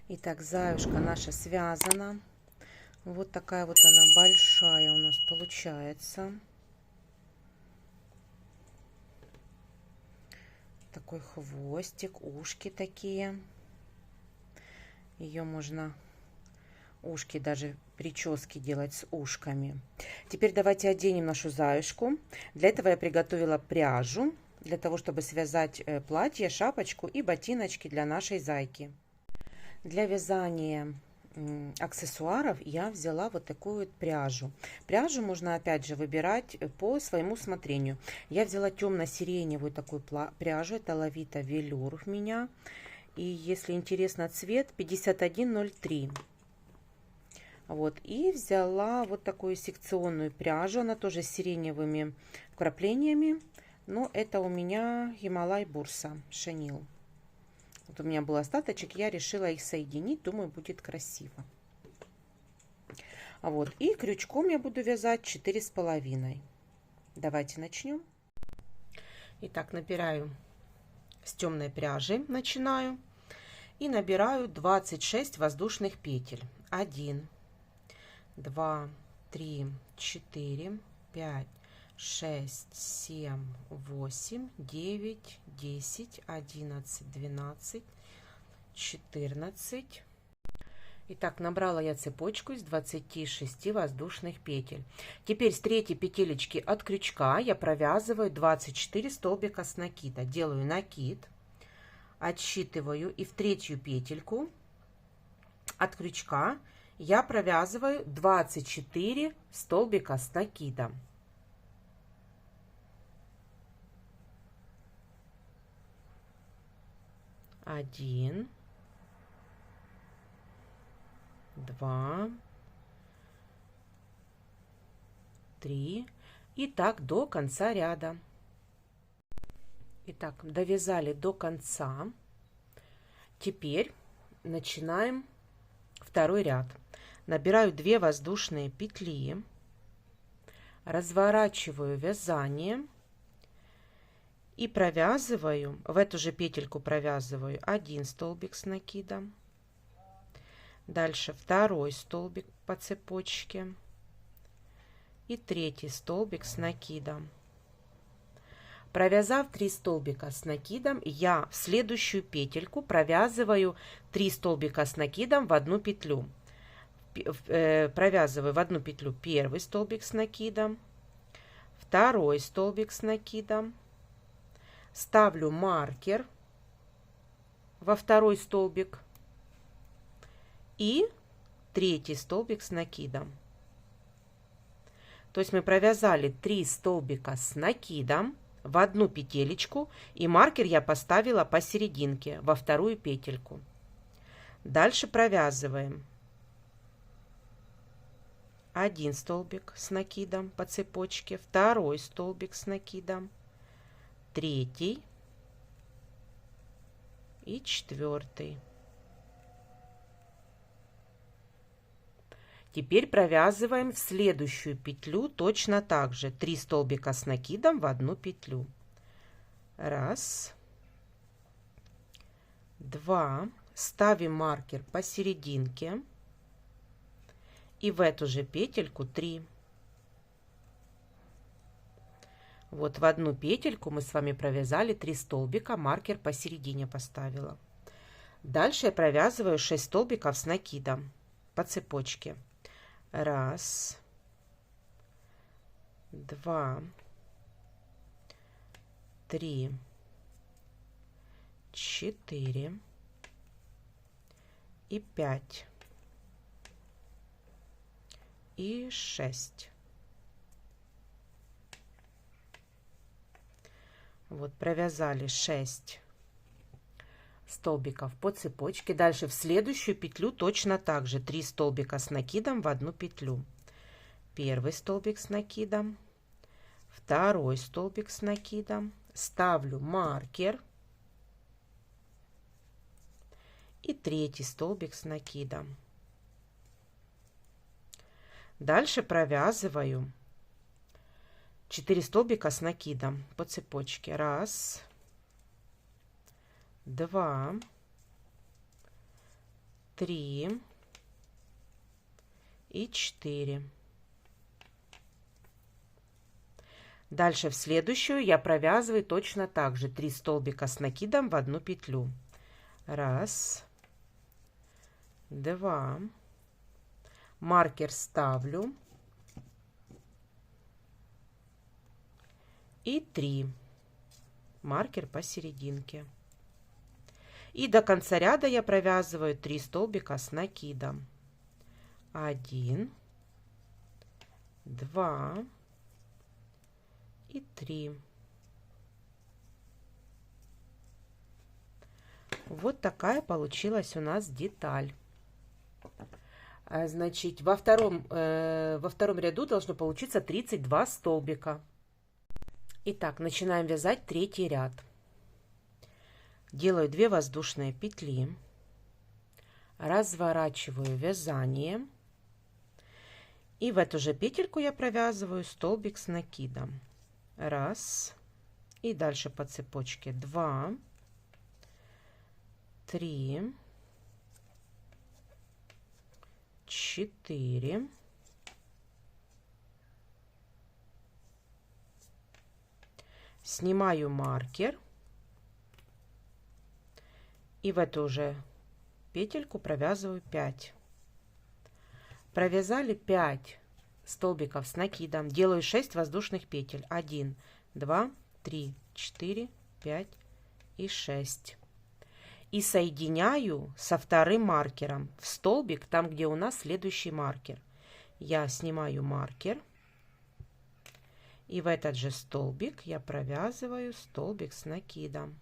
Итак, заюшка наша связана. Вот такая вот она большая у нас получается. Такой хвостик, ушки такие. Ее можно, ушки, даже прически делать с ушками. Теперь давайте оденем нашу заюшку. Для этого я приготовила пряжу, для того, чтобы связать платье, шапочку и ботиночки для нашей зайки. Для вязания аксессуаров я взяла вот такую вот пряжу. Пряжу можно опять же выбирать по своему усмотрению. Я взяла темно-сиреневую такую пряжу, это Лавита Велюр у меня. И если интересно цвет, 5103. Вот, и взяла вот такую секционную пряжу, она тоже с сиреневыми вкраплениями, но это у меня Гималай Бурса Шанил. Вот у меня был остаточек, я решила их соединить, думаю, будет красиво. Вот, и крючком я буду вязать 4,5. Давайте начнем. Итак, набираю с темной пряжи, начинаю. И набираю 26 воздушных петель. 1, 2, 3, 4, 5, 6, 7, 8, 9, 10, 11, 12, 14. Итак, набрала я цепочку из 26 воздушных петель. Теперь с третьей петелечки от крючка я провязываю 24 столбика с накида. Делаю накид, отсчитываю, и в третью петельку от крючка я провязываю 24 столбика с накидом. Один, два, три, и так до конца ряда. Итак, довязали до конца. Теперь начинаем второй ряд. Набираю 2 воздушные петли, разворачиваю вязание и провязываю, в эту же петельку провязываю 1 столбик с накидом, дальше второй столбик по цепочке и третий столбик с накидом. Провязав 3 столбика с накидом, я в следующую петельку провязываю 3 столбика с накидом в одну петлю. Провязываю в одну петлю первый столбик с накидом, второй столбик с накидом, ставлю маркер во второй столбик и третий столбик с накидом. То есть мы провязали 3 столбика с накидом в одну петелечку, и маркер я поставила посерединке во вторую петельку. Дальше провязываем 1 столбик с накидом по цепочке, второй столбик с накидом, третий и четвертый. Теперь провязываем в следующую петлю точно так же 3 столбика с накидом в одну петлю. Раз, два, ставим маркер посерединке и в эту же петельку 3. Вот в одну петельку мы с вами провязали 3 столбика, маркер посередине поставила. Дальше я провязываю 6 столбиков с накидом по цепочке. Раз, два, три, 4 и 5 и 6. Вот провязали 6 столбиков по цепочке. Дальше в следующую петлю точно так же 3 столбика с накидом в одну петлю. Первый столбик с накидом, второй столбик с накидом, ставлю маркер и третий столбик с накидом. Дальше провязываю 4 столбика с накидом по цепочке. Раз, 2, 3 и 4. Дальше в следующую я провязываю точно так же 3 столбика с накидом в одну петлю. 1, 2. Маркер ставлю. И 3. Маркер посерединке. И до конца ряда я провязываю 3 столбика с накидом. 1, 2 и 3. Вот такая получилась у нас деталь. Значит, во втором ряду должно получиться 32 столбика. Итак, начинаем вязать третий ряд. Делаю 2 воздушные петли, разворачиваю вязание, и в эту же петельку я провязываю столбик с накидом. 1, и дальше по цепочке 2, 3, 4, 5. Снимаю маркер и в эту же петельку провязываю 5. Провязали 5 столбиков с накидом, делаю 6 воздушных петель. 1, 2, 3, 4, 5 и 6. И соединяю со вторым маркером в столбик, там, где у нас следующий маркер. Я снимаю маркер. И в этот же столбик я провязываю столбик с накидом.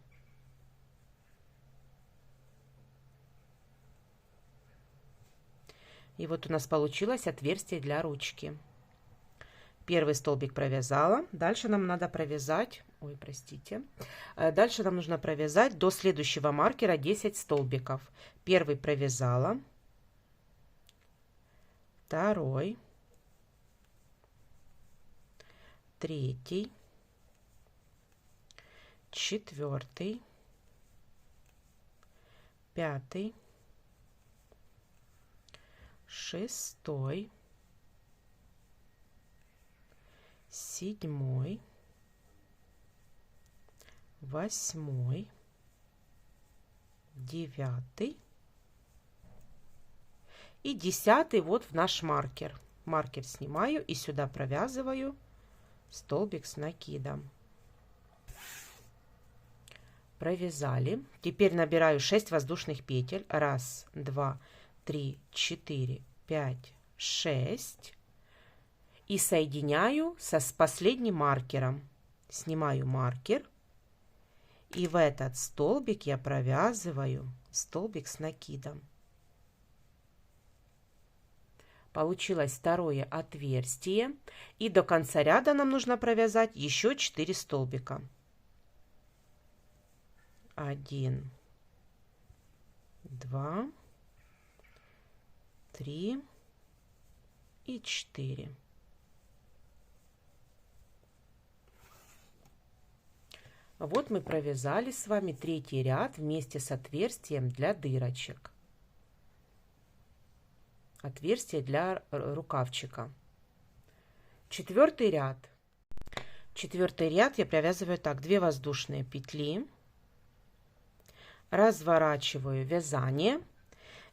И вот у нас получилось отверстие для ручки. Первый столбик провязала. Дальше нам надо провязать, дальше нам нужно провязать до следующего маркера 10 столбиков. Первый провязала, второй, третий, четвертый, 5, 6, 7, 8, 9 и 10 вот в наш маркер. Маркер снимаю и сюда провязываю столбик с накидом. Провязали. Теперь набираю 6 воздушных петель. 1, 2, 3, 4, 5, 6. И соединяю с последним маркером. Снимаю маркер. И в этот столбик я провязываю столбик с накидом. Получилось второе отверстие. И до конца ряда нам нужно провязать еще 4 столбика. 1, 2, 3 и 4. Вот мы провязали с вами третий ряд вместе с отверстием для дырочек. Отверстие для рукавчика. Четвертый ряд. Четвертый ряд я провязываю так: 2 воздушные петли, разворачиваю вязание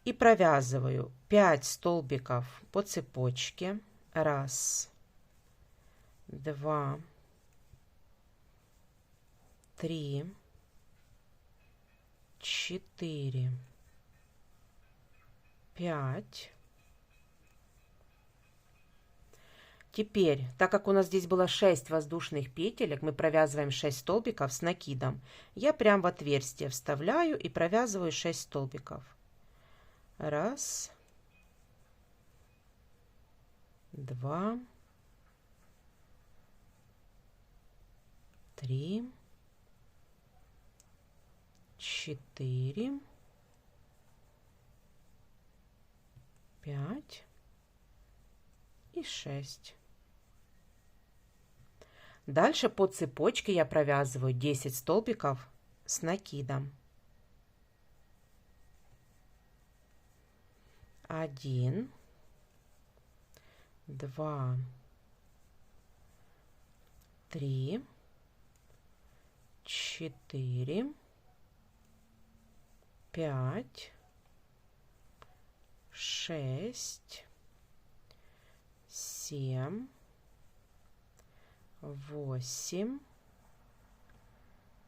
и провязываю 5 столбиков по цепочке. 1, 2, 3, 4, 5. Теперь, так как у нас здесь было 6 воздушных петелек, мы провязываем 6 столбиков с накидом. Я прям в отверстие вставляю и провязываю 6 столбиков. 1, 2, 3, 4, 5 и 6. Дальше по цепочке я провязываю 10 столбиков с накидом. 1, 2, 3, 4, 5, 6, 7, 8,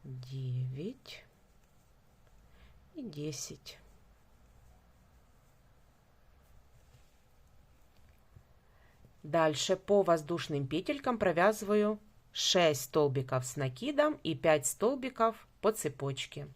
9 и 10. Дальше по воздушным петелькам провязываю 6 столбиков с накидом и 5 столбиков по цепочке.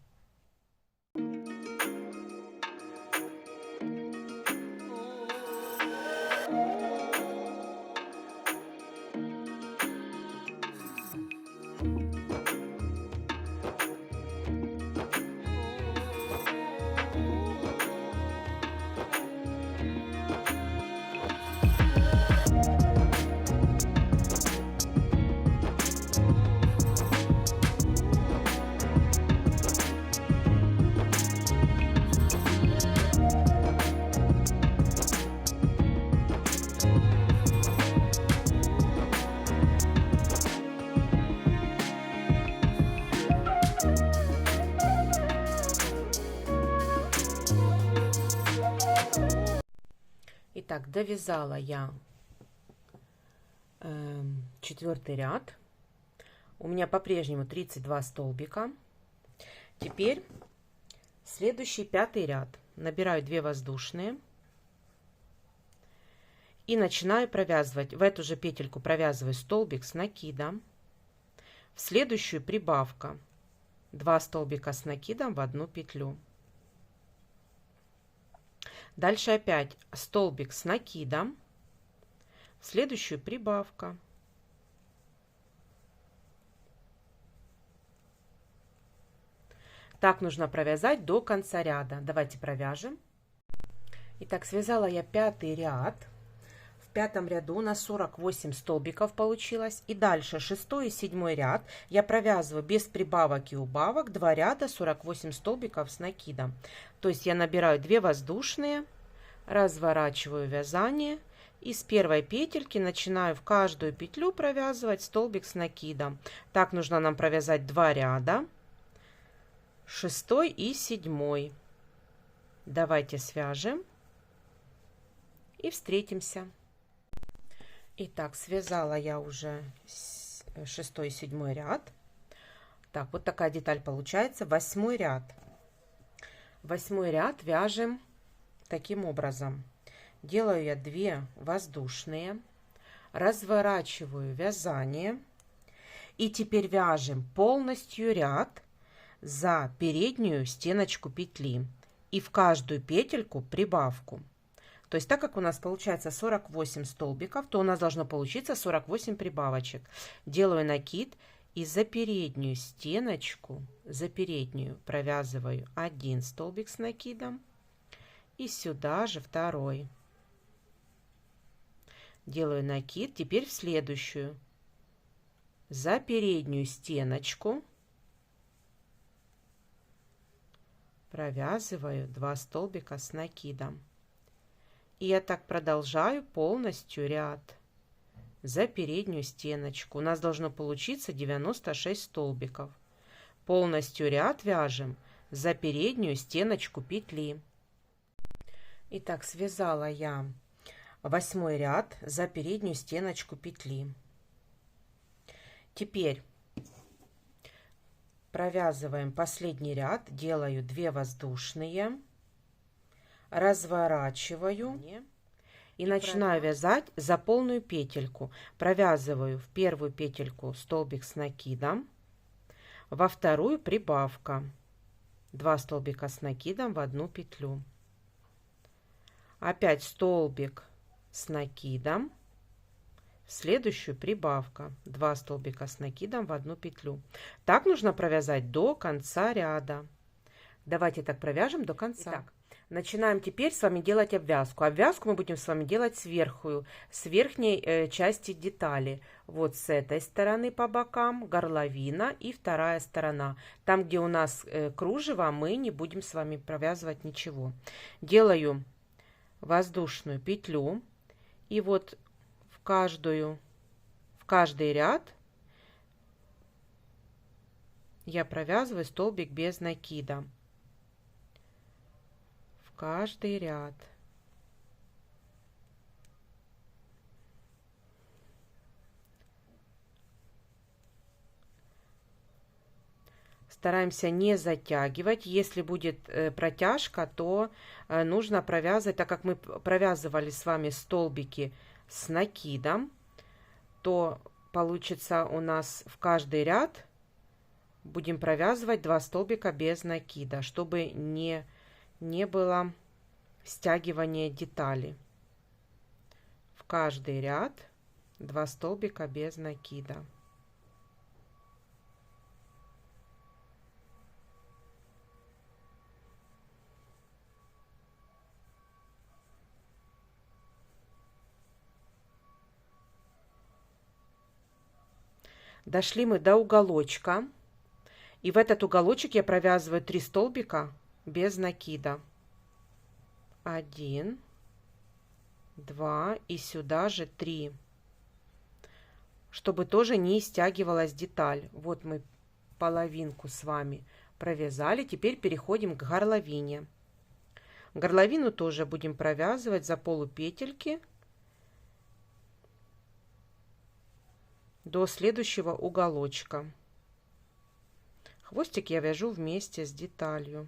Итак, довязала я 4-й ряд. У меня по-прежнему 32 столбика. Теперь следующий 5-й ряд. Набираю 2 воздушные и начинаю провязывать. В эту же петельку провязываю столбик с накидом. В следующую прибавка 2 столбика с накидом в одну петлю. Дальше опять столбик с накидом, в следующую прибавка. Так нужно провязать до конца ряда. Давайте провяжем. Итак, связала я 5-й ряд. В 5-м ряду у нас 48 столбиков получилось. И дальше 6-й и 7-й ряд я провязываю без прибавок и убавок 2 ряда 48 столбиков с накидом. То есть я набираю 2 воздушные, разворачиваю вязание и с первой петельки начинаю в каждую петлю провязывать столбик с накидом. Так нужно нам провязать 2 ряда, 6-й и 7-й. Давайте свяжем и встретимся. Итак, связала я уже 6-й и 7-й ряд. Так, вот такая деталь получается. 8-й ряд. 8-й ряд вяжем таким образом. Делаю я 2 воздушные, разворачиваю вязание и теперь вяжем полностью ряд за переднюю стеночку петли и в каждую петельку прибавку. То есть так как у нас получается 48 столбиков, то у нас должно получиться 48 прибавочек. Делаю накид и за переднюю стеночку, за переднюю провязываю 1 столбик с накидом и сюда же 2. Делаю накид, теперь в следующую, за переднюю стеночку провязываю 2 столбика с накидом. И я так продолжаю полностью ряд за переднюю стеночку. У нас должно получиться 96 столбиков. Полностью ряд вяжем за переднюю стеночку петли. Итак, связала я 8-й ряд за переднюю стеночку петли. Теперь провязываем последний ряд, делаю 2 воздушные, разворачиваю и начинаю вязать за полную петельку. Провязываю в первую петельку столбик с накидом, во вторую прибавка 2 столбика с накидом в одну петлю. Опять столбик с накидом, в следующую прибавка 2 столбика с накидом в одну петлю. Так нужно провязать до конца ряда. Давайте так провяжем до конца. Итак, начинаем теперь с вами делать обвязку. Обвязку мы будем с вами делать сверху, с верхней части детали. Вот с этой стороны по бокам горловина и вторая сторона. Там, где у нас кружево, мы не будем с вами провязывать ничего. Делаю воздушную петлю. И вот в каждый ряд я провязываю столбик без накида. В каждый ряд. Стараемся не затягивать. Если будет протяжка, то нужно провязывать, так как мы провязывали с вами столбики с накидом, то получится у нас в каждый ряд будем провязывать 2 столбика без накида, чтобы не было стягивания детали. В каждый ряд 2 столбика без накида. Дошли мы до уголочка, и в этот уголочек я провязываю 3 столбика без накида. 1, 2 и сюда же 3, чтобы тоже не стягивалась деталь. Вот мы половинку с вами провязали, теперь переходим к горловине. Горловину тоже будем провязывать за полупетельки до следующего уголочка. Хвостик я вяжу вместе с деталью.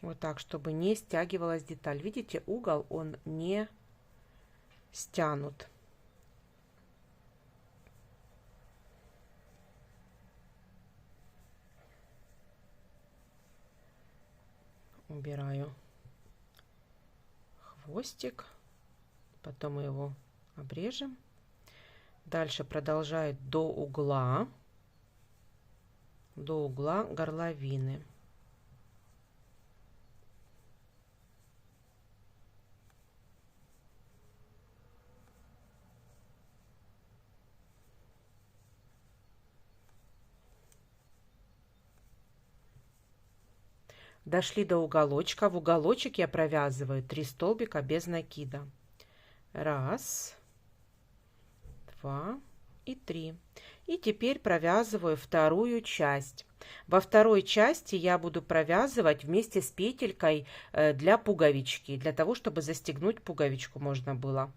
Вот так, чтобы не стягивалась деталь. Видите, угол он не стянут. Убираю хвостик, потом мы его обрежем. Дальше продолжаю до угла горловины. Дошли до уголочка. В уголочек я провязываю 3 столбика без накида. 1, 2 и 3. И теперь провязываю вторую часть. Во второй части я буду провязывать вместе с петелькой для пуговички, для того, чтобы застегнуть пуговичку можно было.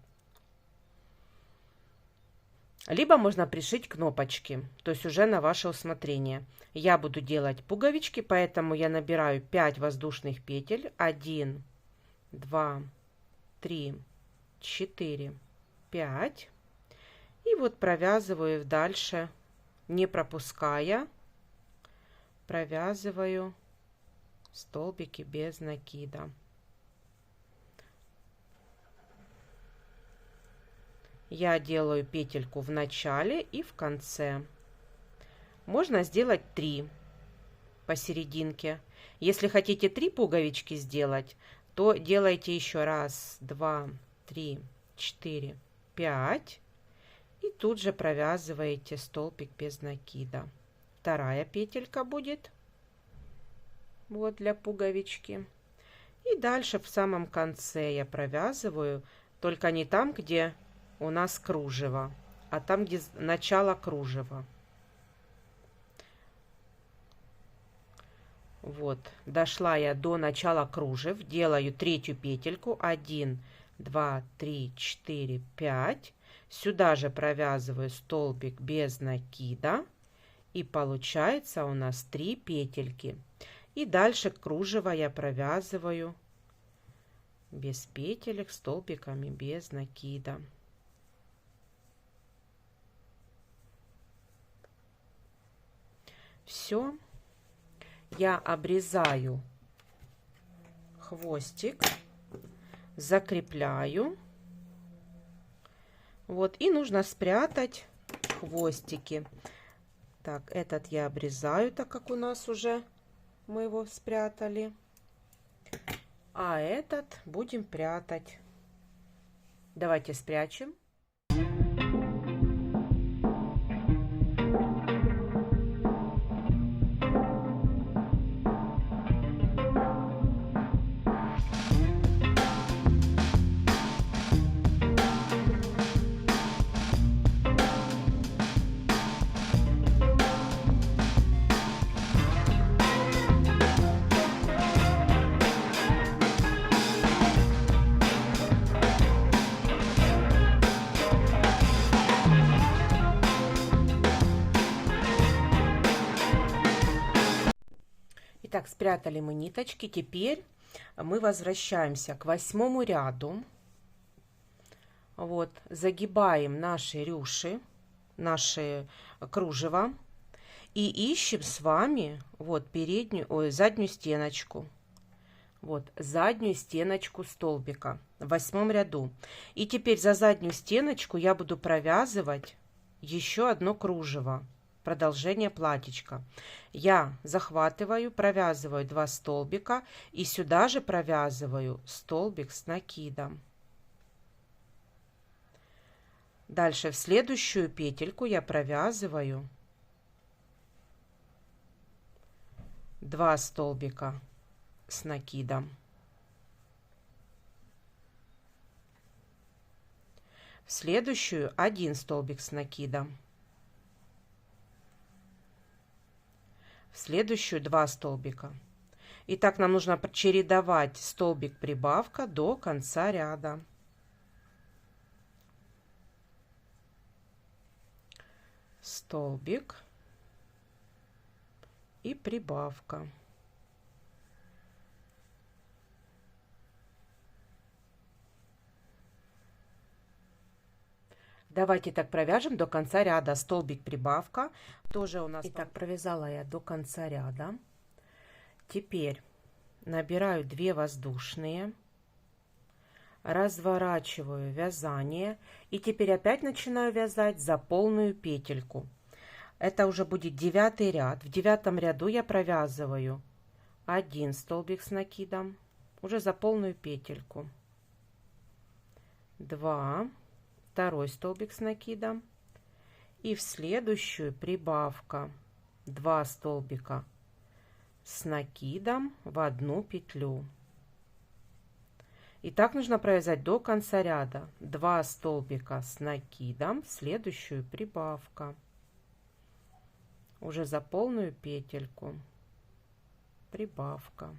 Либо можно пришить кнопочки, то есть уже на ваше усмотрение. Я буду делать пуговички, поэтому я набираю 5 воздушных петель. 1, 2, 3, 4, 5. И вот провязываю дальше, не пропуская, провязываю столбики без накида. Я делаю петельку в начале и в конце. Можно сделать 3 посерединке. Если хотите 3 пуговички сделать, то делайте еще 1, 2, 3, 4, 5. И тут же провязываете столбик без накида. Вторая петелька будет вот для пуговички. И дальше в самом конце я провязываю, только не там, где у нас кружево, а там, где начало кружева. Вот, дошла я до начала кружев, делаю 3-ю петельку, 1, 2, 3, 4, 5. Сюда же провязываю столбик без накида, и получается у нас 3 петельки. И дальше кружево я провязываю без петелек столбиками без накида. Все, я обрезаю хвостик, закрепляю. Вот, и нужно спрятать хвостики. Так, этот я обрезаю, так как у нас уже мы его спрятали. А этот будем прятать. Давайте спрячем. Итак, спрятали мы ниточки. Теперь мы возвращаемся к 8 ряду. Вот, загибаем наши рюши, наши кружева и ищем с вами вот заднюю стеночку. Вот, заднюю стеночку столбика в 8 ряду. И теперь за заднюю стеночку я буду провязывать еще одно кружево. Продолжение платьичка. Я захватываю, провязываю 2 столбика и сюда же провязываю столбик с накидом. Дальше в следующую петельку я провязываю 2 столбика с накидом. В следующую 1 столбик с накидом. В следующую 2 столбика. И так нам нужно чередовать столбик-прибавка до конца ряда. Столбик и прибавка. Давайте так провяжем до конца ряда. Столбик, прибавка. Тоже у нас. Итак, провязала я до конца ряда. Теперь набираю 2 воздушные. Разворачиваю вязание. И теперь опять начинаю вязать за полную петельку. Это уже будет 9 ряд. В 9 ряду я провязываю 1 столбик с накидом. Уже за полную петельку. 2. Второй столбик с накидом. И в следующую прибавка 2 столбика с накидом в 1 петлю. И так нужно провязать до конца ряда. 2 столбика с накидом, в следующую прибавка. Уже за полную петельку. Прибавка.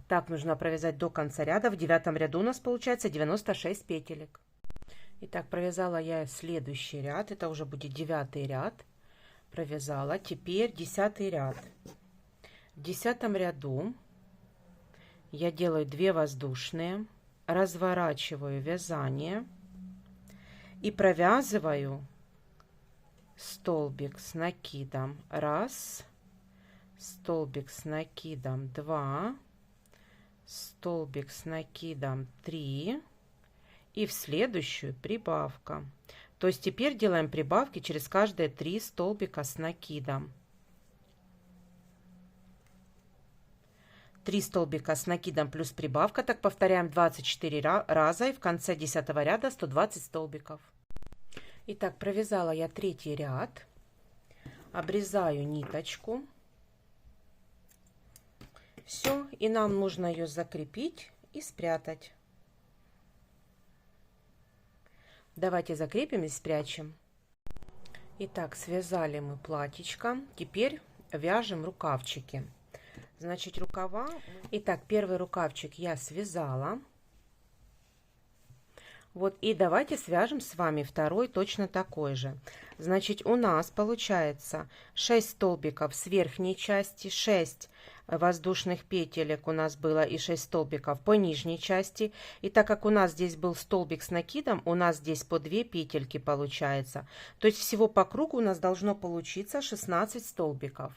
Так нужно провязать до конца ряда. В 9 ряду у нас получается 96 петелек. Итак, провязала я следующий ряд. Это уже будет 9 ряд. Провязала. Теперь 10 ряд. В 10 ряду я делаю 2 воздушные. Разворачиваю вязание. И провязываю столбик с накидом 1. Столбик с накидом 2. Столбик с накидом 3 и в следующую прибавка. То есть теперь делаем прибавки через каждые 3 столбика с накидом. 3 столбика с накидом плюс прибавка. Так повторяем 24 раза и в конце 10 ряда 120 столбиков. Итак, провязала я 3 ряд. Обрезаю ниточку. Все, и нам нужно ее закрепить и спрятать. Давайте закрепим и спрячем. Итак, связали мы платьичко. Теперь вяжем рукавчики. Значит, рукава. Итак, первый рукавчик я связала. Вот, и давайте свяжем с вами второй точно такой же. Значит, у нас получается 6 столбиков с верхней части, 6 воздушных петелек у нас было и 6 столбиков по нижней части. И так как у нас здесь был столбик с накидом, у нас здесь по 2 петельки получается. То есть всего по кругу у нас должно получиться 16 столбиков.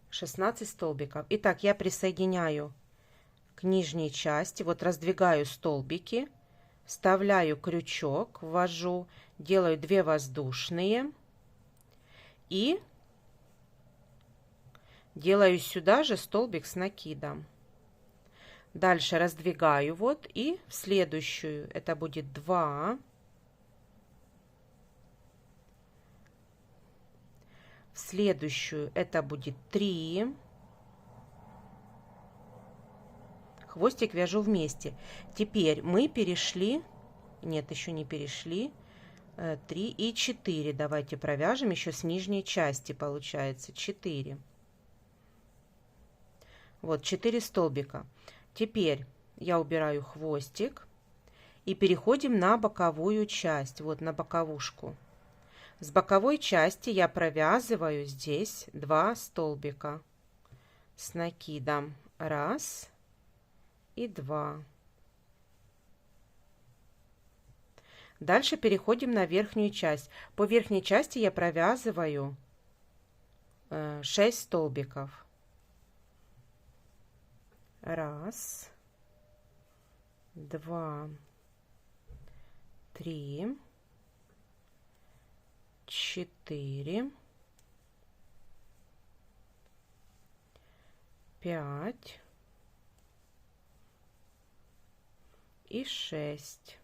16 столбиков. Итак, я присоединяю к нижней части, вот раздвигаю столбики, вставляю крючок, ввожу, делаю 2 воздушные и делаю сюда же столбик с накидом. Дальше раздвигаю вот и в следующую это будет 2, в следующую это будет 3. Хвостик вяжу вместе. Теперь мы перешли, нет, еще не перешли, 3 и 4. Давайте провяжем еще с нижней части, получается 4. Вот 4 столбика. Теперь я убираю хвостик и переходим на боковую часть, вот на боковушку. С боковой части я провязываю здесь 2 столбика с накидом. 1 и 2. Дальше переходим на верхнюю часть. По верхней части я провязываю 6 столбиков. 1, 2, 3, 4, 5 и 6.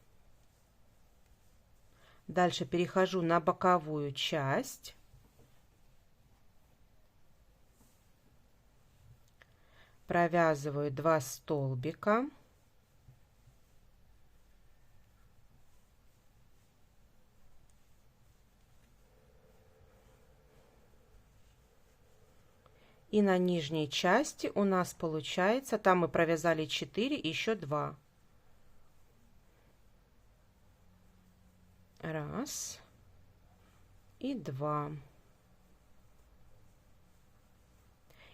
Дальше перехожу на боковую часть. Провязываю 2 столбика. И на нижней части у нас получается, там мы провязали 4, еще 2. 1 и 2.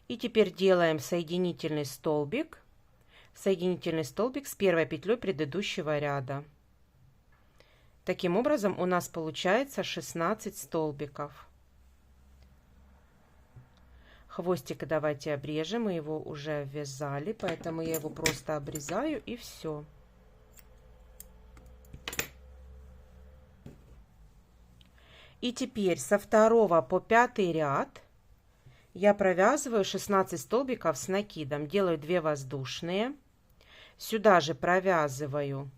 И теперь делаем соединительный столбик с первой петлей предыдущего ряда. Таким образом у нас получается 16 столбиков. Хвостик давайте обрежем, мы его уже вязали, поэтому я его просто обрезаю и все. И теперь со 2 по 5 ряд я провязываю 16 столбиков с накидом, делаю 2 воздушные, сюда же провязываю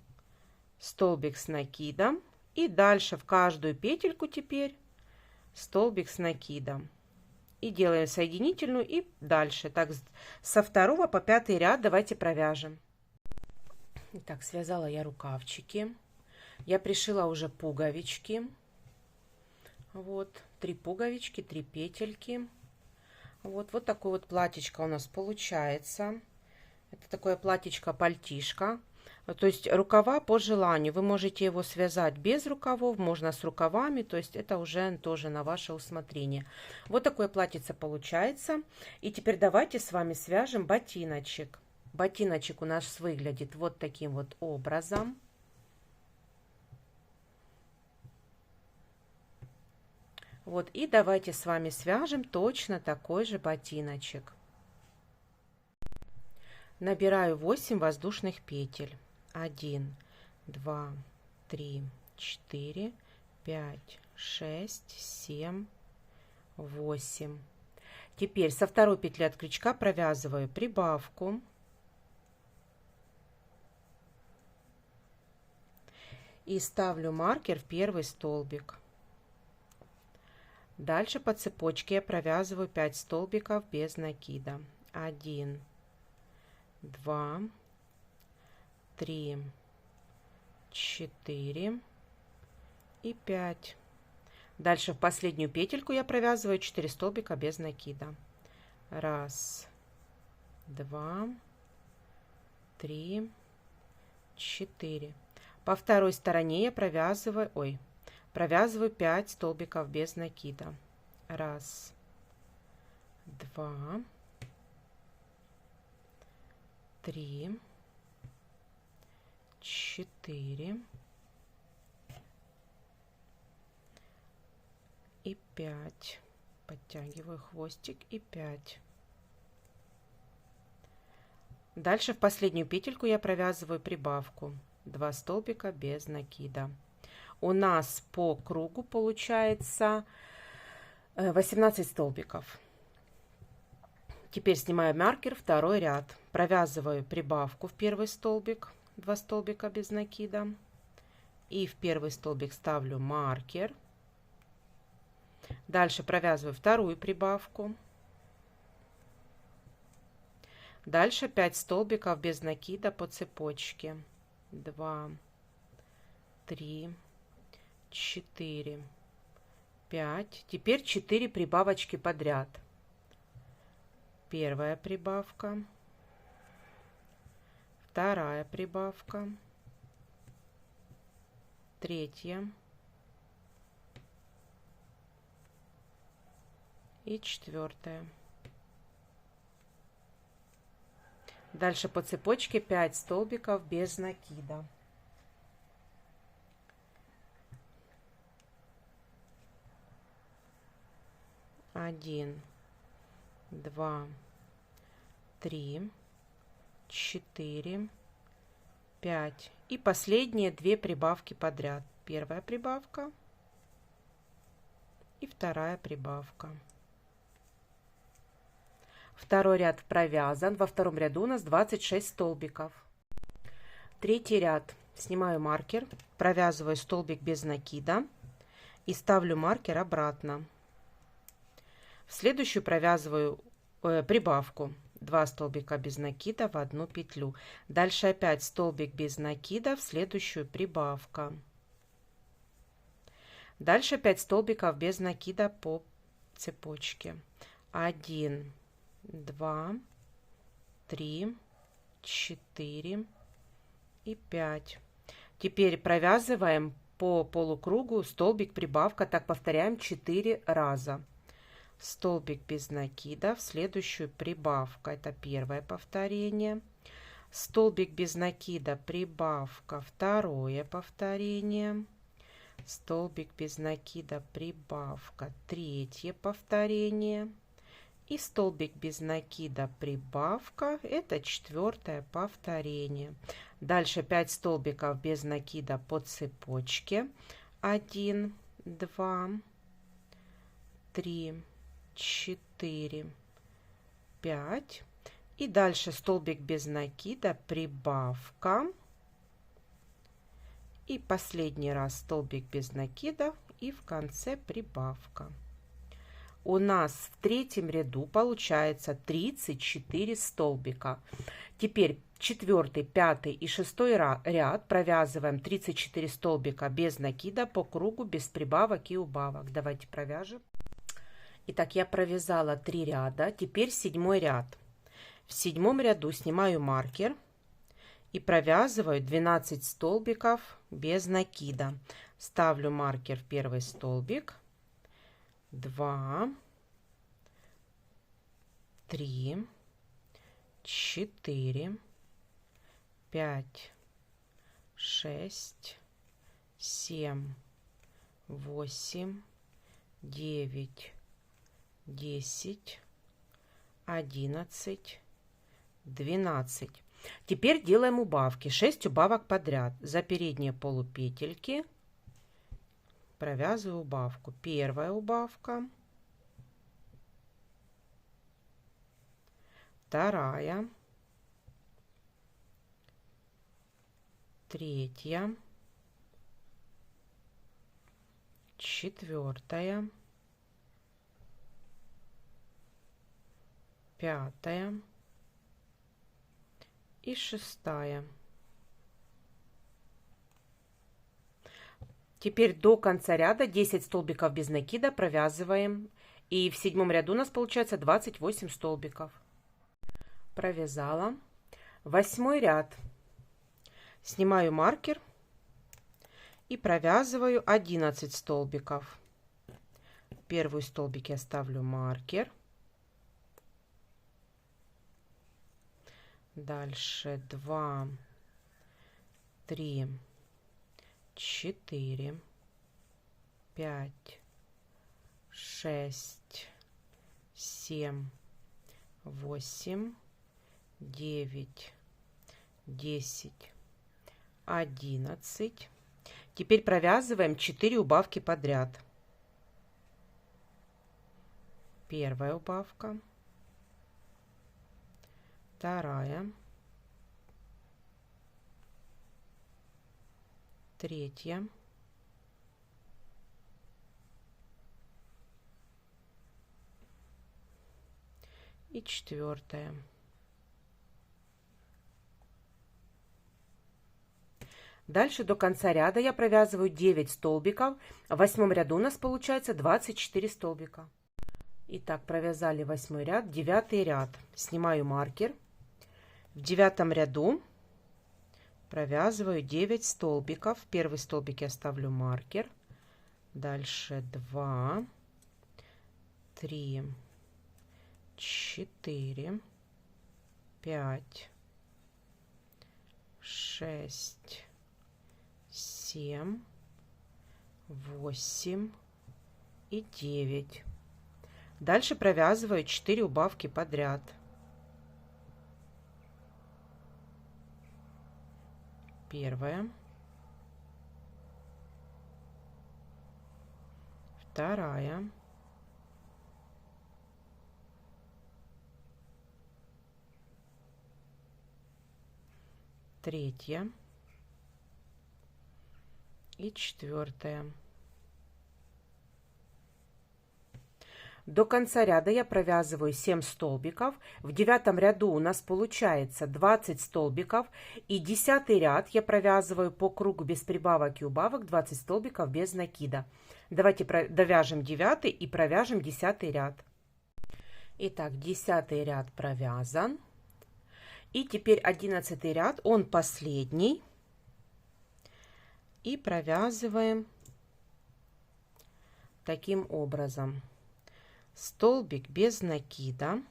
столбик с накидом и дальше в каждую петельку теперь столбик с накидом. И делаем соединительную и дальше. Так, со 2 по 5 ряд давайте провяжем. Итак, связала я рукавчики. Я пришила уже пуговички. Вот, 3 пуговички, 3 петельки. Вот такое вот платьечко у нас получается. Это такое платьечко-пальтишко. То есть рукава по желанию. Вы можете его связать без рукавов, можно с рукавами. То есть это уже тоже на ваше усмотрение. Вот такое платьице получается. И теперь давайте с вами свяжем ботиночек. Ботиночек у нас выглядит вот таким вот образом. Вот, и давайте с вами свяжем точно такой же ботиночек. Набираю 8 воздушных петель. 1, 2, 3, 4, 5, 6, 7, 8. Теперь со 2 петли от крючка провязываю прибавку. И ставлю маркер в первый столбик. Дальше по цепочке я провязываю 5 столбиков без накида. 1, 2, 3, 4 и 5. Дальше в последнюю петельку я провязываю 4 столбика без накида. 1, 2, 3, 4. По второй стороне я провязываю 5 столбиков без накида. 1, 2, 3, 4 и 5. Подтягиваю хвостик и 5. Дальше в последнюю петельку я провязываю прибавку. 2 столбика без накида. У нас по кругу получается 18 столбиков. Теперь снимаю маркер, второй ряд. Провязываю прибавку в первый столбик, 2 столбика без накида. И в первый столбик ставлю маркер. Дальше провязываю вторую прибавку. Дальше 5 столбиков без накида по цепочке. 2, 3, 4, 5. Теперь 4 прибавочки подряд. Первая прибавка, вторая прибавка, третья и четвертая. Дальше по цепочке 5 столбиков без накида. Один, 2, 3, 4, 5. И последние 2 прибавки подряд. Первая прибавка и вторая прибавка. Второй ряд провязан. Во втором ряду у нас 26 столбиков. Третий ряд. Снимаю маркер, провязываю столбик без накида и ставлю маркер обратно. В следующую провязываю прибавку. 2 столбика без накида в одну петлю. Дальше опять столбик без накида в следующую прибавка. Дальше 5 столбиков без накида по цепочке. 1, 2, 3, 4 и 5. Теперь провязываем по полукругу столбик прибавка. Так повторяем 4 раза. Столбик без накида в следующую прибавка. Это первое повторение. Столбик без накида, прибавка, второе повторение. Столбик без накида, прибавка, третье повторение. И столбик без накида, прибавка, это четвертое повторение. Дальше 5 столбиков без накида по цепочке. 1, 2, 3, 4, 5. И дальше столбик без накида, прибавка. И последний раз столбик без накида и в конце прибавка. У нас в третьем ряду получается 34 столбика. Теперь четвертый, пятый и шестой ряд провязываем 34 столбика без накида по кругу, без прибавок и убавок. Давайте провяжем. Итак, я провязала 3 ряда. Теперь 7 ряд. В 7 ряду снимаю маркер и провязываю 12 столбиков без накида. Ставлю маркер в первый столбик. 2, 3, 4, 5, 6, 7, 8, 9, 10, 11, 12. Теперь делаем убавки. 6 убавок подряд. За передние полупетельки провязываю убавку. Первая убавка, вторая, третья, четвертая, пятая и шестая. Теперь до конца ряда 10 столбиков без накида провязываем. И в 7 ряду у нас получается 28 столбиков. Провязала. 8 ряд. Снимаю маркер и провязываю 11 столбиков. В первый столбик я ставлю маркер. Дальше 2, 3, 4, 5, 6, 7, 8, 9, 10, 11. Теперь провязываем 4 убавки подряд. Первая убавка, вторая, третья, и четвертая. Дальше до конца ряда я провязываю 9 столбиков. В 8 ряду у нас получается 24 столбика. Итак, провязали 8 ряд, 9 ряд. Снимаю маркер. В 9 ряду провязываю 9 столбиков. В первый столбик я ставлю маркер. Дальше 2, 3, 4, 5, 6, 7, 8 и 9. Дальше провязываю 4 убавки подряд. Первая, вторая, третья и четвертая. До конца ряда я провязываю 7 столбиков. В 9 ряду у нас получается 20 столбиков. И 10 ряд я провязываю по кругу без прибавок и убавок 20 столбиков без накида. Давайте довяжем 9 и провяжем 10 ряд. Итак, 10 ряд провязан. И теперь 11 ряд, он последний. И провязываем таким образом. Столбик без накида.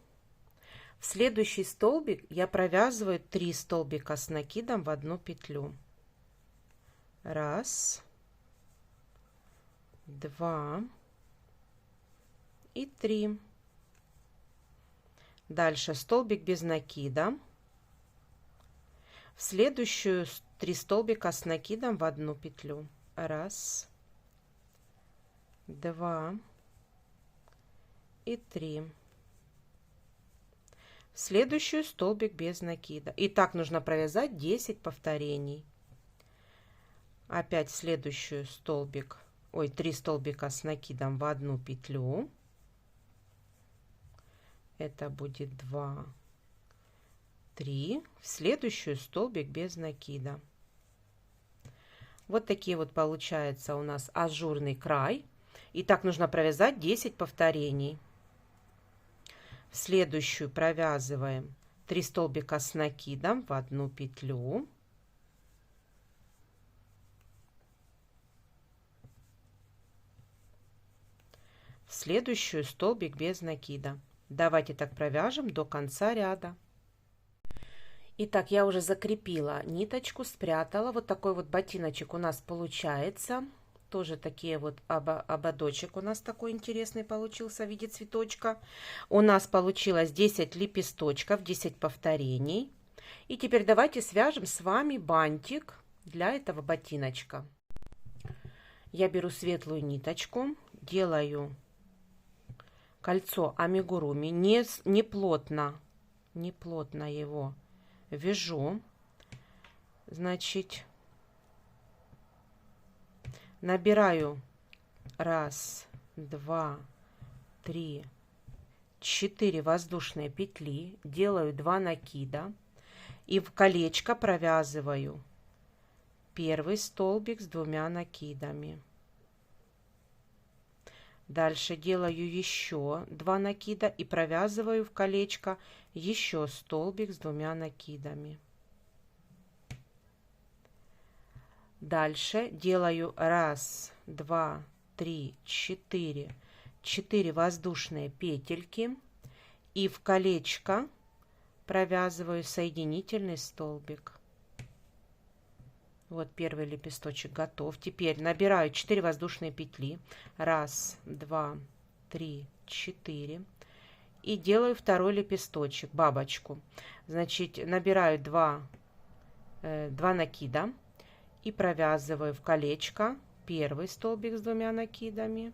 В следующий столбик я провязываю 3 столбика с накидом в одну петлю. 1, 2 и 3. Дальше столбик без накида. В следующую 3 столбика с накидом в одну петлю. 1, 2 и 3. В следующую столбик без накида. И так нужно провязать 10 повторений. Опять в следующую 3 столбика с накидом в одну петлю. Это будет 2, 3. В следующую столбик без накида. Вот такие вот получается у нас ажурный край. И так нужно провязать 10 повторений. В следующую провязываем 3 столбика с накидом в одну петлю. В следующую столбик без накида. Давайте так провяжем до конца ряда. Итак, я уже закрепила ниточку, спрятала. Вот такой вот ботиночек у нас получается. Тоже такие вот ободочек у нас такой интересный получился в виде цветочка. У нас получилось 10 лепесточков, 10 повторений. И теперь давайте свяжем с вами бантик для этого ботиночка. Я беру светлую ниточку, делаю кольцо амигуруми, не плотно его вяжу. Значит, набираю 1, 2, 3, 4 воздушные петли, делаю 2 накида и в колечко провязываю первый столбик с 2 накидами. Дальше делаю еще 2 накида и провязываю в колечко еще столбик с 2 накидами. Дальше делаю 1, 2, 3, 4 воздушные петельки и в колечко провязываю соединительный столбик. Вот первый лепесточек готов. Теперь набираю 4 воздушные петли. 1, 2, 3, 4. И делаю второй лепесточек, бабочку. Значит, набираю 2 накида. и провязываю в колечко первый столбик с 2 накидами,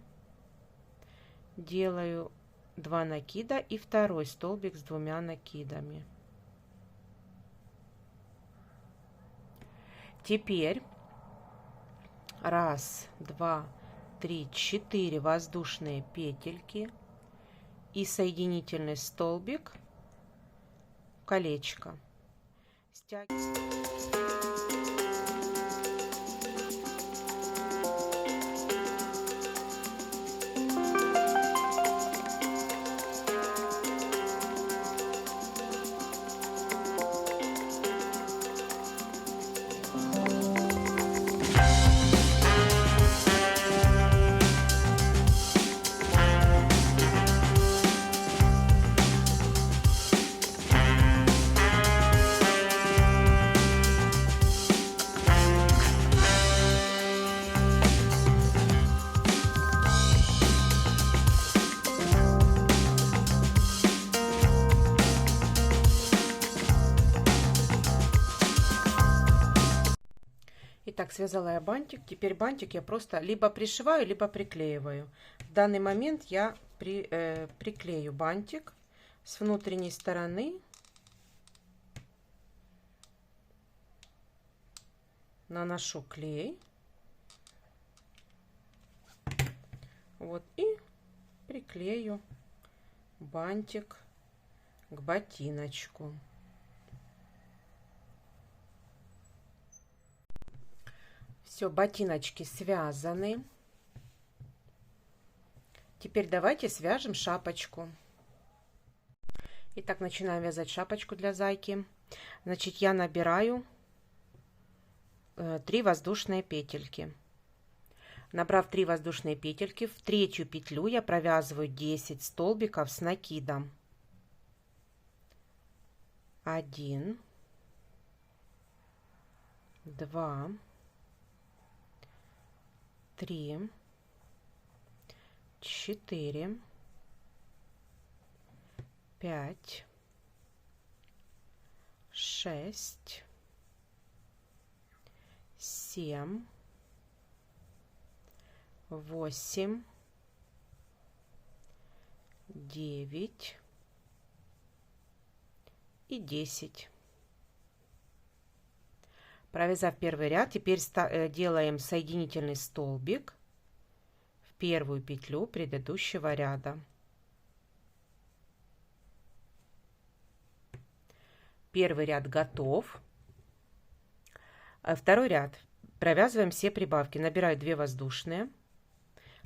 делаю 2 накида и второй столбик с 2 накидами. Теперь 1, 2, 3, 4 воздушные петельки и соединительный столбик, колечко. Итак, связала я бантик. Теперь бантик я просто либо пришиваю, либо приклеиваю. В данный момент я приклею бантик с внутренней стороны. Наношу клей. Вот, и приклею бантик к ботиночку. Все, ботиночки связаны. Теперь давайте свяжем шапочку. Итак, начинаем вязать шапочку для зайки. Значит, я набираю 3 воздушные петельки. Набрав 3 воздушные петельки, в третью петлю я провязываю 10 столбиков с накидом. 1, 2, 3, 4, 5, 6, 7, 8, 9 и 10. Провязав первый ряд, теперь делаем соединительный столбик в первую петлю предыдущего ряда. Первый ряд готов. Второй ряд. Провязываем все прибавки. Набираю 2 воздушные.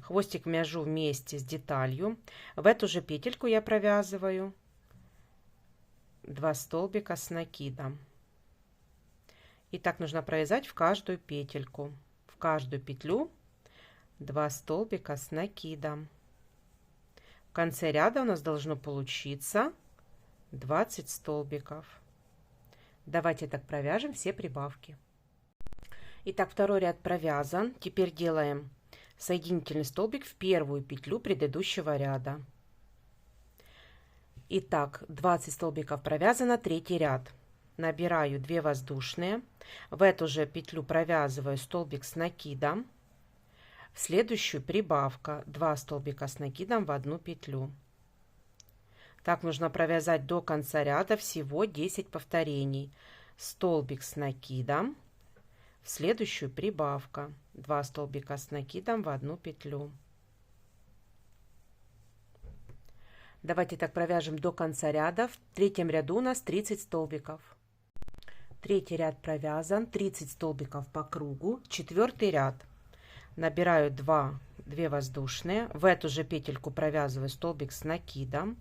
Хвостик вяжу вместе с деталью. В эту же петельку я провязываю 2 столбика с накидом. И так нужно провязать в каждую петельку. В каждую петлю 2 столбика с накидом. В конце ряда у нас должно получиться 20 столбиков. Давайте так провяжем все прибавки. Итак, второй ряд провязан. Теперь делаем соединительный столбик в первую петлю предыдущего ряда. Итак, 20 столбиков провязано, третий ряд. Набираю 2 воздушные, в эту же петлю провязываю столбик с накидом, в следующую прибавка 2 столбика с накидом в одну петлю. Так нужно провязать до конца ряда всего 10 повторений. Столбик с накидом, в следующую прибавка 2 столбика с накидом в одну петлю. Давайте так провяжем до конца ряда. В третьем ряду у нас 30 столбиков. Третий ряд провязан, 30 столбиков по кругу. Четвертый ряд. Набираю 2 воздушные. В эту же петельку провязываю столбик с накидом.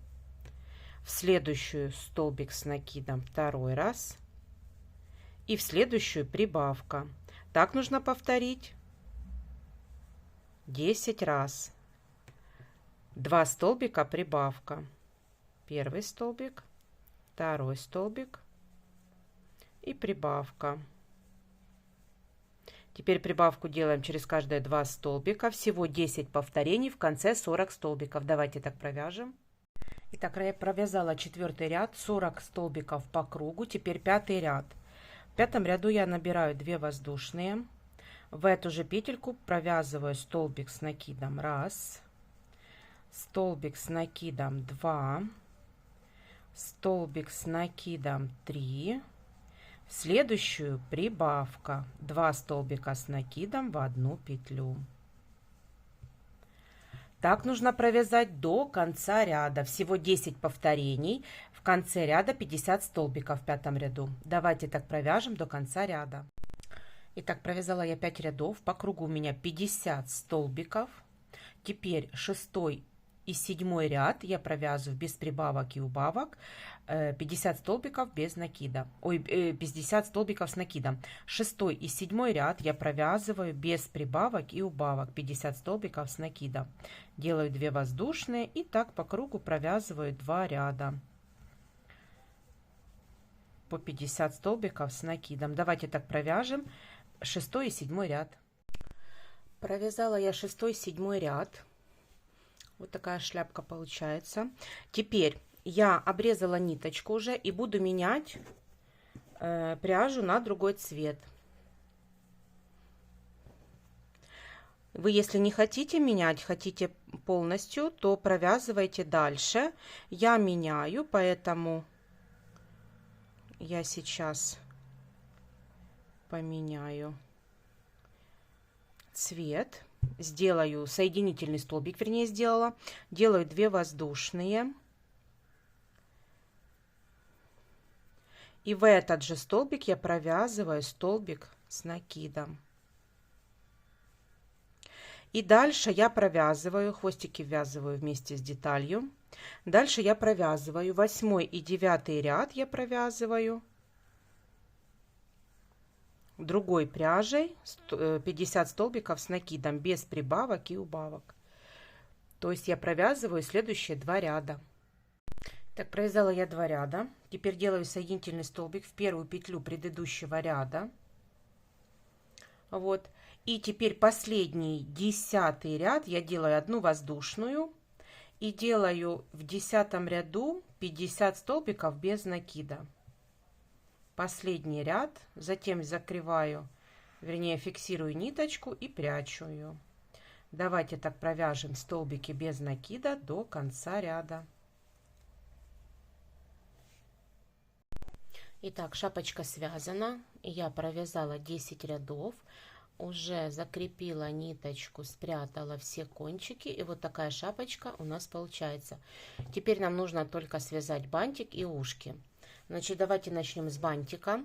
В следующую столбик с накидом второй раз. И в следующую прибавка. Так нужно повторить 10 раз. 2 столбика прибавка. Первый столбик, второй столбик и прибавка. Теперь прибавку делаем через каждые 2 столбика. Всего 10 повторений, в конце 40 столбиков. Давайте так провяжем. Итак, я провязала четвертый ряд, 40 столбиков по кругу. Теперь пятый ряд. В пятом ряду я набираю 2 воздушные. В эту же петельку провязываю столбик с накидом 1, столбик с накидом 2, столбик с накидом 3. В следующую прибавка 2 столбика с накидом в одну петлю. Так нужно провязать до конца ряда. Всего 10 повторений. В конце ряда 50 столбиков в пятом ряду. Давайте так провяжем до конца ряда. Итак, провязала я 5 рядов. По кругу у меня 50 столбиков. Теперь 6 и 7 ряд я провязываю без прибавок и убавок. 50 столбиков без накида. 50 столбиков с накидом. 6 и 7 ряд я провязываю без прибавок и убавок. 50 столбиков с накидом. Делаю 2 воздушные и так по кругу провязываю 2 ряда. По 50 столбиков с накидом. Давайте так провяжем 6 и 7 ряд. Провязала я 6 и 7 ряд. Вот такая шляпка получается. Теперь я обрезала ниточку уже и буду менять пряжу на другой цвет. Вы, если не хотите менять, хотите полностью, то провязывайте дальше. Я меняю, поэтому я сейчас поменяю цвет. Сделаю соединительный столбик, вернее сделала. Делаю 2 воздушные. И в этот же столбик я провязываю столбик с накидом. И дальше я провязываю, хвостики ввязываю вместе с деталью. Дальше я провязываю 8 и 9 ряд, я провязываю другой пряжей 50 столбиков с накидом без прибавок и убавок. То есть я провязываю следующие 2 ряда. Так, провязала я 2 ряда. Теперь делаю соединительный столбик в первую петлю предыдущего ряда. Вот. И теперь последний 10 ряд я делаю 1 воздушную и делаю в 10 ряду 50 столбиков без накида. Последний ряд, затем закрываю, вернее фиксирую ниточку и прячу ее. Давайте так провяжем столбики без накида до конца ряда. Итак, шапочка связана, я провязала 10 рядов, уже закрепила ниточку, спрятала все кончики, и вот такая шапочка у нас получается. Теперь нам нужно только связать бантик и ушки. Значит, давайте начнем с бантика.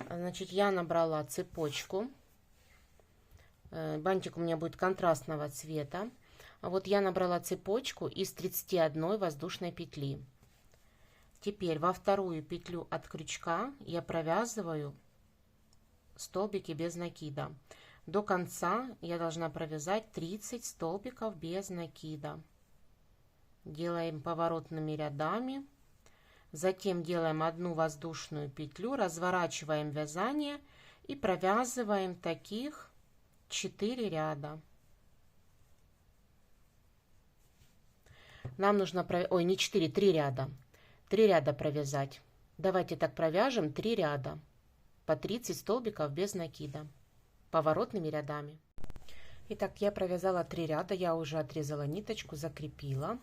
Значит, я набрала цепочку. Бантик у меня будет контрастного цвета. А вот я набрала цепочку из 31 воздушной петли. Теперь во вторую петлю от крючка я провязываю столбики без накида. До конца я должна провязать 30 столбиков без накида. Делаем поворотными рядами. Затем делаем 1 воздушную петлю, разворачиваем вязание и провязываем таких 4 ряда. Нам нужно, ой, не 4, 3 ряда. 3 ряда провязать. Давайте так провяжем 3 ряда по 30 столбиков без накида поворотными рядами. Итак, я провязала 3 ряда, я уже отрезала ниточку, закрепила.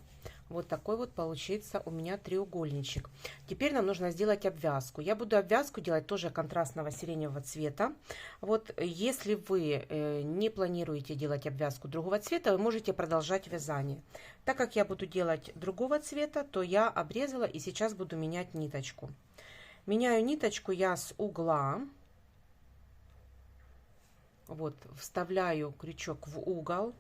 Вот такой вот получится у меня треугольничек. Теперь нам нужно сделать обвязку. Я буду обвязку делать тоже контрастного сиреневого цвета. Вот если вы не планируете делать обвязку другого цвета, вы можете продолжать вязание. Так как я буду делать другого цвета, то я обрезала и сейчас буду менять ниточку. Меняю ниточку я с угла. Вот, вставляю крючок в угол.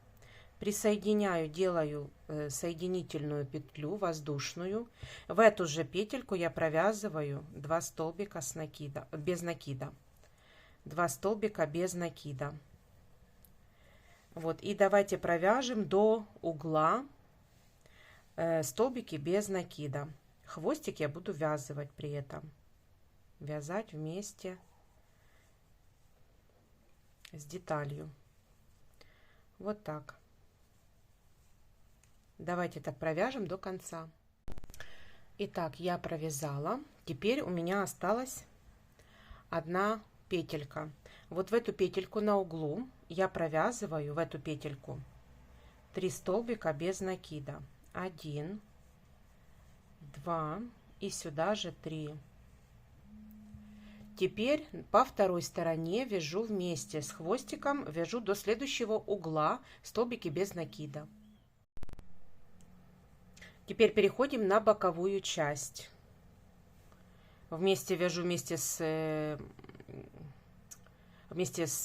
Присоединяю, делаю соединительную петлю воздушную. В эту же петельку я провязываю 2 столбика с накида, без накида. 2 столбика без накида. Вот, и давайте провяжем до угла столбики без накида. Хвостик я буду ввязывать при этом. Вязать вместе с деталью. Вот так. Давайте так провяжем до конца. Итак, я провязала. Теперь у меня осталось 1 петелька. Вот в эту петельку на углу я провязываю, в эту петельку 3 столбика без накида. 1, 2 и сюда же 3. Теперь по второй стороне вяжу вместе с хвостиком, вяжу до следующего угла столбики без накида. Теперь переходим на боковую часть. Вместе вяжу вместе с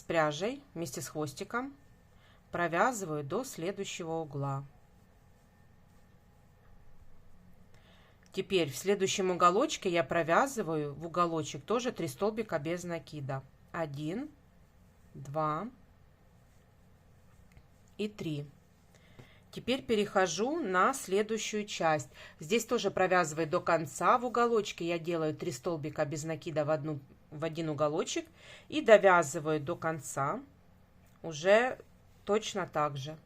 пряжей, вместе с хвостиком, провязываю до следующего угла. Теперь в следующем уголочке я провязываю в уголочек тоже 3 столбика без накида. 1, 2 и 3. Теперь перехожу на следующую часть. Здесь тоже провязываю до конца. В уголочке я делаю 3 столбика без накида в один уголочек и довязываю до конца уже точно так же.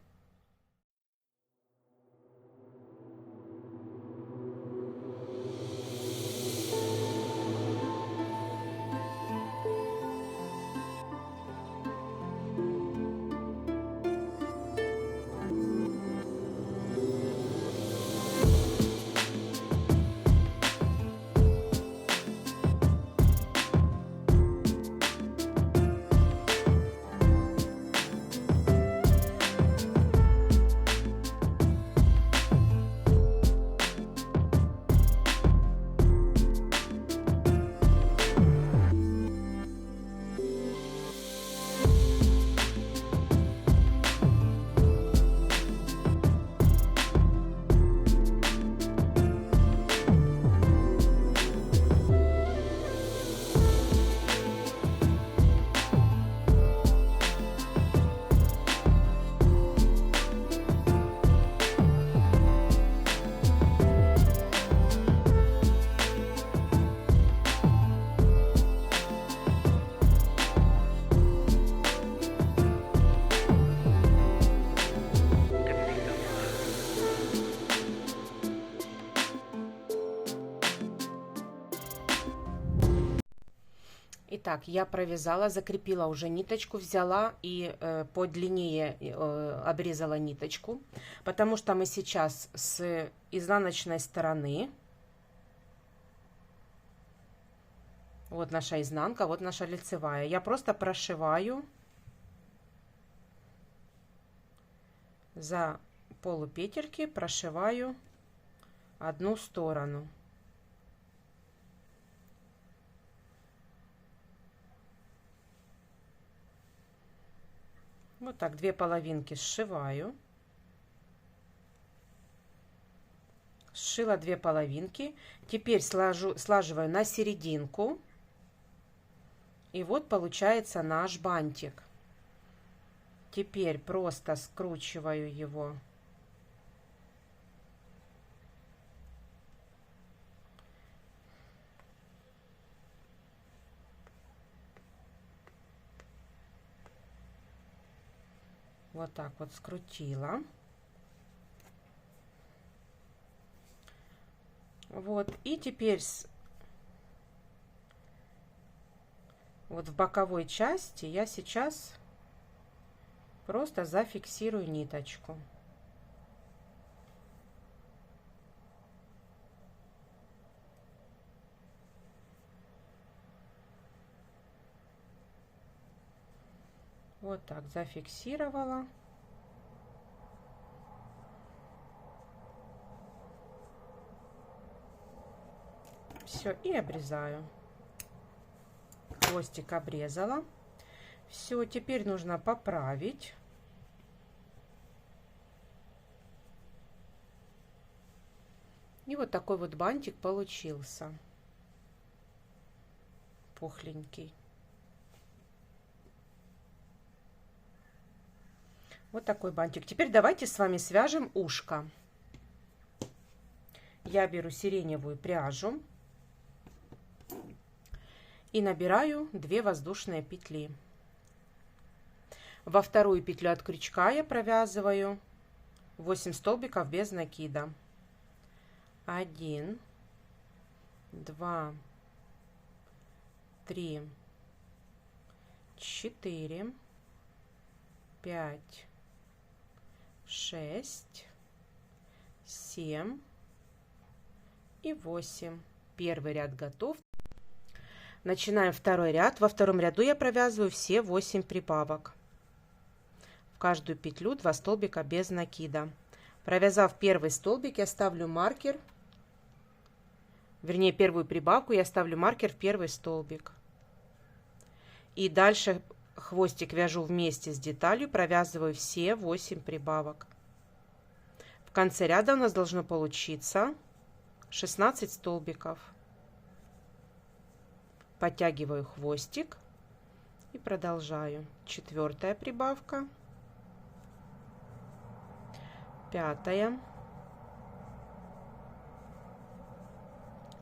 Итак, я провязала, закрепила уже ниточку, взяла и подлиннее обрезала ниточку, потому что мы сейчас с изнаночной стороны, вот наша изнанка, вот наша лицевая, я просто прошиваю за полупетельки, прошиваю одну сторону. Вот так, 2 половинки сшиваю. Сшила 2 половинки. Теперь слаживаю на серединку. И вот получается наш бантик. Теперь просто скручиваю его. Вот так вот скрутила. Вот, и теперь вот в боковой части я сейчас просто зафиксирую ниточку. Вот так зафиксировала. Все, и обрезаю. Хвостик обрезала. Все, теперь нужно поправить. И вот такой вот бантик получился. Пухленький. Вот такой бантик. Теперь давайте с вами свяжем ушко. Я беру сиреневую пряжу и набираю 2 воздушные петли. Во вторую петлю от крючка я провязываю 8 столбиков без накида. 1, 2, 3, 4, 5, 6, 7 и 8. Первый ряд готов. Начинаем второй ряд. Во втором ряду я провязываю все 8 прибавок. В каждую петлю 2 столбика без накида. Провязав первый столбик, я ставлю маркер, вернее первую прибавку, я ставлю маркер в первый столбик. И дальше хвостик вяжу вместе с деталью, провязываю все 8 прибавок. В конце ряда у нас должно получиться 16 столбиков. Подтягиваю хвостик и продолжаю. 4-я прибавка, 5-я,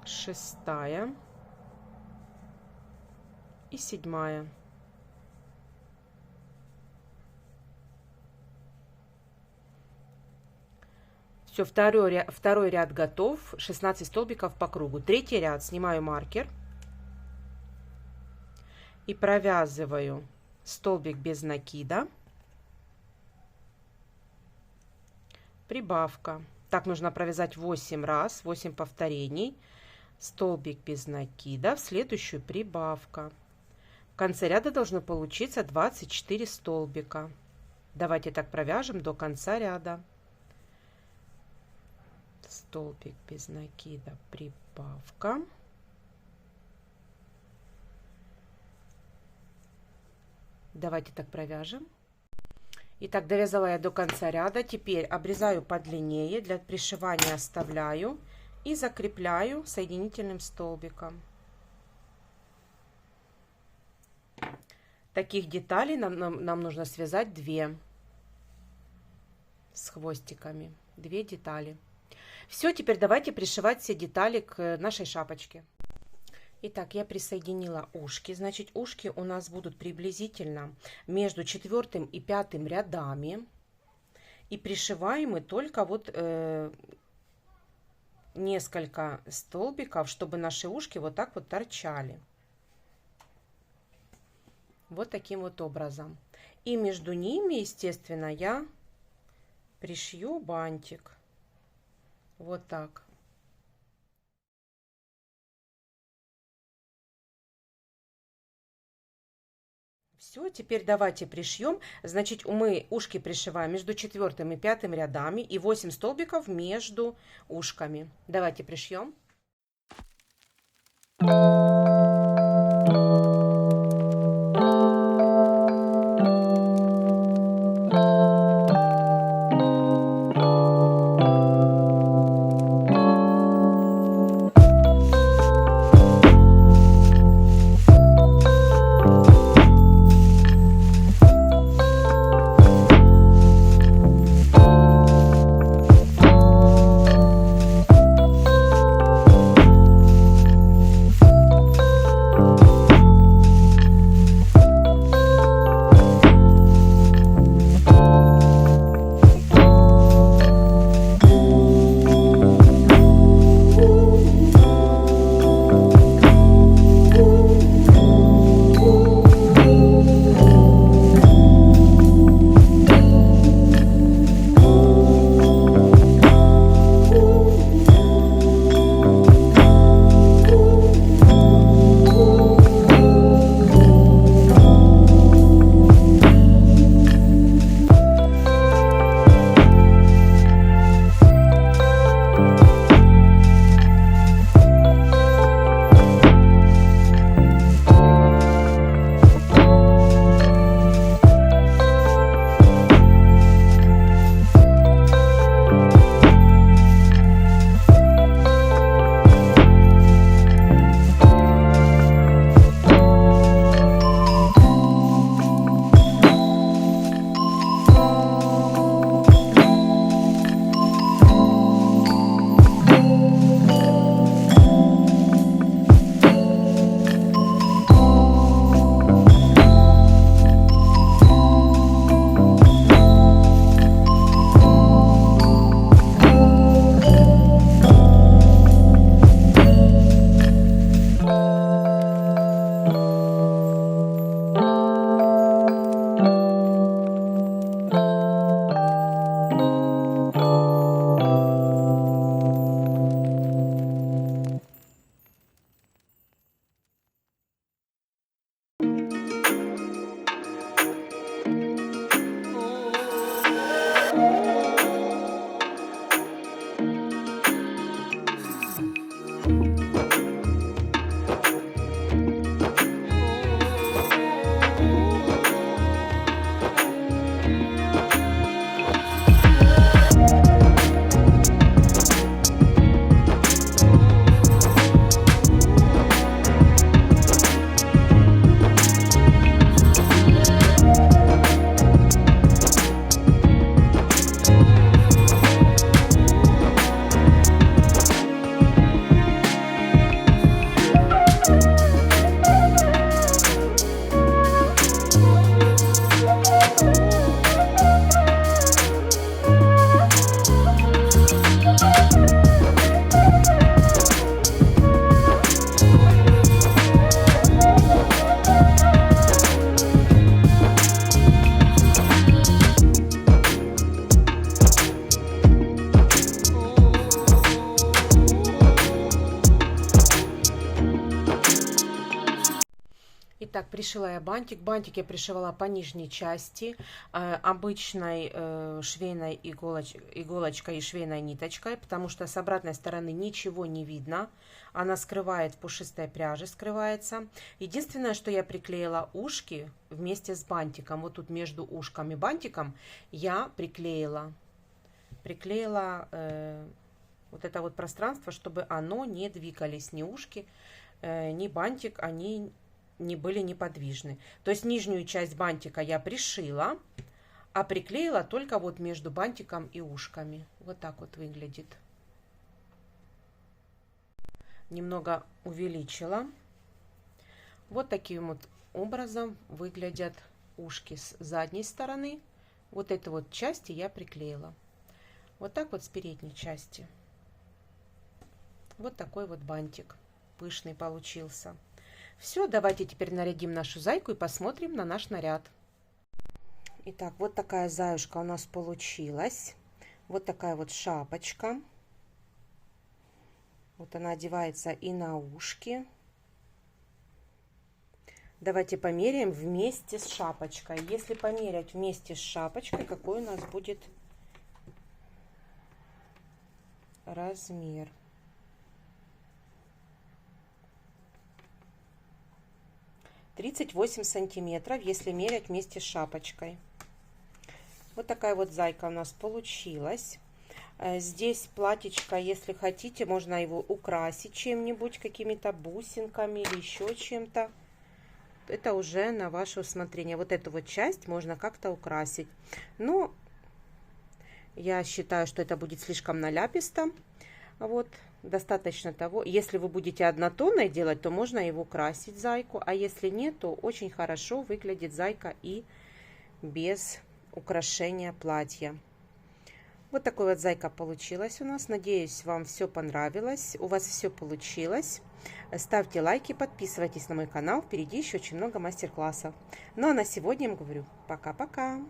6-я и 7-я. Все, второй ряд готов. 16 столбиков по кругу. Третий ряд снимаю маркер и провязываю столбик без накида, прибавка. Так нужно провязать 8 раз, 8 повторений. Столбик без накида, в следующую прибавка. В конце ряда должно получиться 24 столбика. Давайте так провяжем до конца ряда. Столбик без накида, прибавка. Давайте так провяжем. Итак, довязала я до конца ряда. Теперь обрезаю подлиннее, для пришивания оставляю и закрепляю соединительным столбиком. Таких деталей нам нужно связать 2 с хвостиками. 2 детали. Все, теперь давайте пришивать все детали к нашей шапочке. Итак, я присоединила ушки. Значит, ушки у нас будут приблизительно между 4 и 5 рядами. И пришиваем мы только вот несколько столбиков, чтобы наши ушки вот так вот торчали. Вот таким вот образом. И между ними, естественно, я пришью бантик. Вот так. Все, теперь давайте пришьем. Значит, мы ушки пришиваем между 4 и 5 рядами и 8 столбиков между ушками. Давайте пришьем. Итак, пришила я бантик. Бантик я пришивала по нижней части обычной швейной иголочкой и швейной ниточкой, потому что с обратной стороны ничего не видно. Она скрывает, в пушистой пряже скрывается. Единственное, что я приклеила ушки вместе с бантиком. Вот тут между ушками и бантиком я приклеила вот это вот пространство, чтобы оно не двигались, ни ушки, ни бантик, они не были неподвижны. То есть нижнюю часть бантика я пришила, а приклеила только вот между бантиком и ушками. Вот так вот выглядит. Немного увеличила. Вот таким вот образом выглядят ушки с задней стороны. Вот эту вот часть я приклеила. Вот так вот с передней части. Вот такой вот бантик пышный получился. Все, давайте теперь нарядим нашу зайку и посмотрим на наш наряд. Итак, вот такая заюшка у нас получилась. Вот такая вот шапочка. Вот она одевается и на ушки. Давайте померяем вместе с шапочкой. Если померять вместе с шапочкой, какой у нас будет размер. 38 сантиметров, если мерять вместе с шапочкой. Вот такая вот зайка у нас получилась. Здесь платьечко, если хотите, можно его украсить чем-нибудь, какими-то бусинками или еще чем-то. Это уже на ваше усмотрение. Вот эту вот часть можно как-то украсить. Но я считаю, что это будет слишком наляписто. Вот, достаточно того. Если вы будете однотонной делать, то можно его красить, зайку. А если нет, то очень хорошо выглядит зайка и без украшения платья. Вот такой вот зайка получилась у нас. Надеюсь, вам все понравилось. У вас все получилось. Ставьте лайки, подписывайтесь на мой канал. Впереди еще очень много мастер-классов. Ну а на сегодня я вам говорю пока-пока.